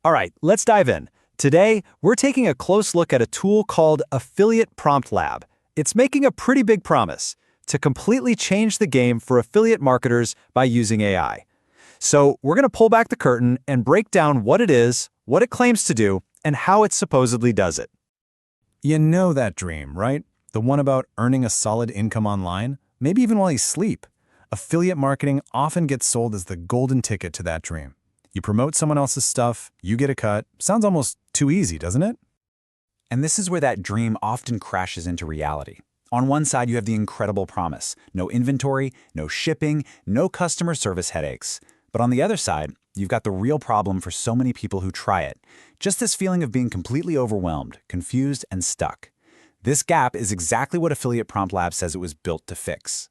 All right, let's dive in. Today, we're taking a close look at a tool called Affiliate Prompt Lab. It's making a pretty big promise to completely change the game for affiliate marketers by using AI. So, we're going to pull back the curtain and break down what it is, what it claims to do, and how it supposedly does it. You know that dream, right? The one about earning a solid income online, maybe even while you sleep. Affiliate marketing often gets sold as the golden ticket to that dream. You promote someone else's stuff, you get a cut. Sounds almost too easy, doesn't it? And this is where that dream often crashes into reality. On one side, you have the incredible promise. No inventory, no shipping, no customer service headaches. But on the other side, you've got the real problem for so many people who try it. Just this feeling of being completely overwhelmed, confused, and stuck. This gap is exactly what Affiliate Prompt Lab says it was built to fix.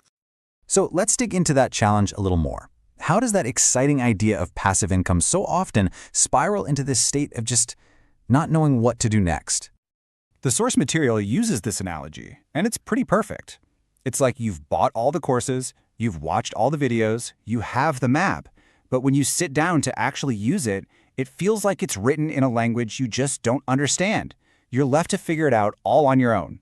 So let's dig into that challenge a little more. How does that exciting idea of passive income so often spiral into this state of just not knowing what to do next? The source material uses this analogy, and it's pretty perfect. It's like you've bought all the courses, you've watched all the videos, you have the map, but when you sit down to actually use it, it feels like it's written in a language you just don't understand. You're left to figure it out all on your own.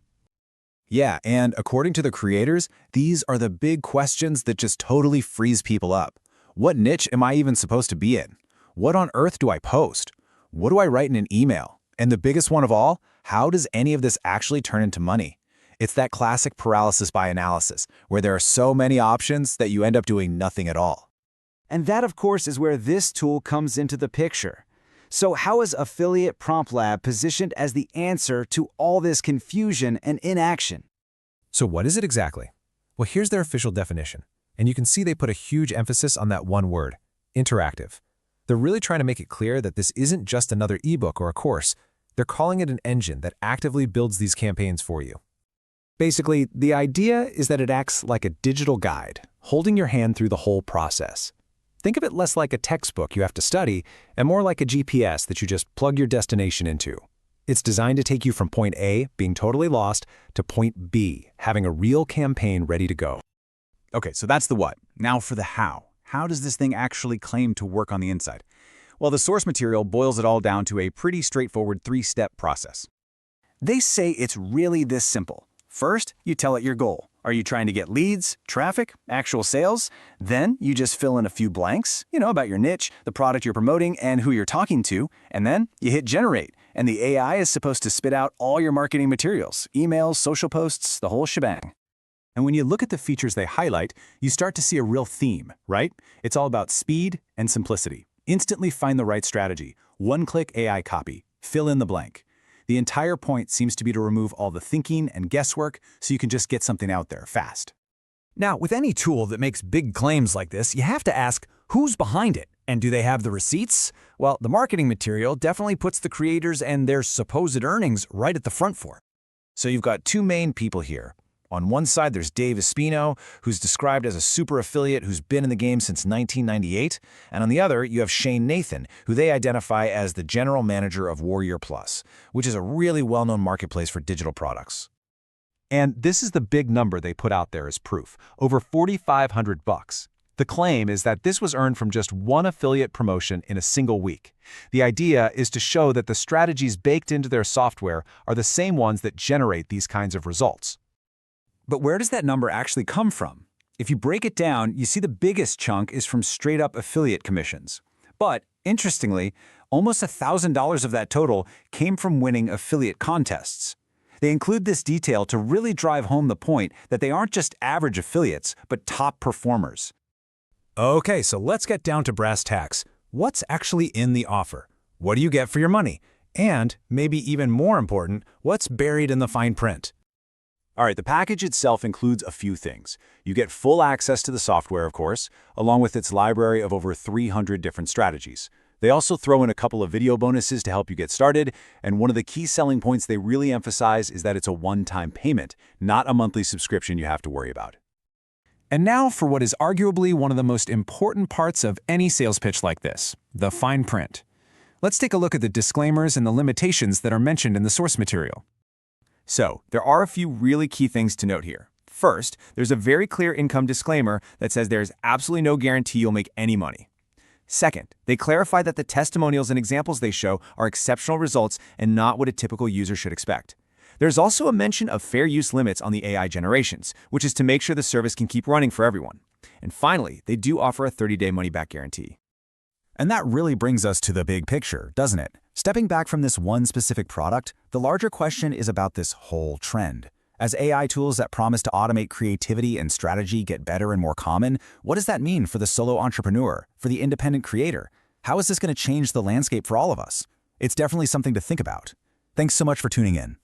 Yeah, and according to the creators, these are the big questions that just totally freeze people up. What niche am I even supposed to be in? What on earth do I post? What do I write in an email? And the biggest one of all, how does any of this actually turn into money? It's that classic paralysis by analysis, where there are so many options that you end up doing nothing at all. And that, of course, is where this tool comes into the picture. So how is Affiliate Prompt Lab positioned as the answer to all this confusion and inaction? So what is it exactly? Well, here's their official definition. And you can see they put a huge emphasis on that one word, interactive. They're really trying to make it clear that this isn't just another ebook or a course. They're calling it an engine that actively builds these campaigns for you. Basically, the idea is that it acts like a digital guide, holding your hand through the whole process. Think of it less like a textbook you have to study and more like a GPS that you just plug your destination into. It's designed to take you from point A, being totally lost, to point B, having a real campaign ready to go. Okay, so that's the what. Now for the how. How does this thing actually claim to work on the inside? Well, the source material boils it all down to a pretty straightforward three-step process. They say it's really this simple. First, you tell it your goal. Are you trying to get leads, traffic, actual sales? Then you just fill in a few blanks, about your niche, the product you're promoting, and who you're talking to, and then you hit generate, and the AI is supposed to spit out all your marketing materials, emails, social posts, the whole shebang. And when you look at the features they highlight, you start to see a real theme, right? It's all about speed and simplicity. Instantly find the right strategy. One-click AI copy. Fill in the blank. The entire point seems to be to remove all the thinking and guesswork so you can just get something out there fast. Now, with any tool that makes big claims like this, you have to ask, who's behind it? And do they have the receipts? Well, the marketing material definitely puts the creators and their supposed earnings right at the front for it. So you've got two main people here. On one side, there's Dave Espino, who's described as a super affiliate who's been in the game since 1998. And on the other, you have Shane Nathan, who they identify as the general manager of Warrior Plus, which is a really well-known marketplace for digital products. And this is the big number they put out there as proof, over $4,500. The claim is that this was earned from just one affiliate promotion in a single week. The idea is to show that the strategies baked into their software are the same ones that generate these kinds of results. But where does that number actually come from? If you break it down, you see the biggest chunk is from straight-up affiliate commissions. But, interestingly, almost $1,000 of that total came from winning affiliate contests. They include this detail to really drive home the point that they aren't just average affiliates, but top performers. Okay, so let's get down to brass tacks. What's actually in the offer? What do you get for your money? And, maybe even more important, what's buried in the fine print? All right, the package itself includes a few things. You get full access to the software, of course, along with its library of over 300 different strategies. They also throw in a couple of video bonuses to help you get started, and one of the key selling points they really emphasize is that it's a one-time payment, not a monthly subscription you have to worry about. And now for what is arguably one of the most important parts of any sales pitch like this, the fine print. Let's take a look at the disclaimers and the limitations that are mentioned in the source material. So, there are a few really key things to note here. First, there's a very clear income disclaimer that says there's absolutely no guarantee you'll make any money. Second, they clarify that the testimonials and examples they show are exceptional results and not what a typical user should expect. There's also a mention of fair use limits on the AI generations, which is to make sure the service can keep running for everyone. And finally, they do offer a 30-day money-back guarantee. And that really brings us to the big picture, doesn't it? Stepping back from this one specific product, the larger question is about this whole trend. As AI tools that promise to automate creativity and strategy get better and more common, what does that mean for the solo entrepreneur, for the independent creator? How is this going to change the landscape for all of us? It's definitely something to think about. Thanks so much for tuning in.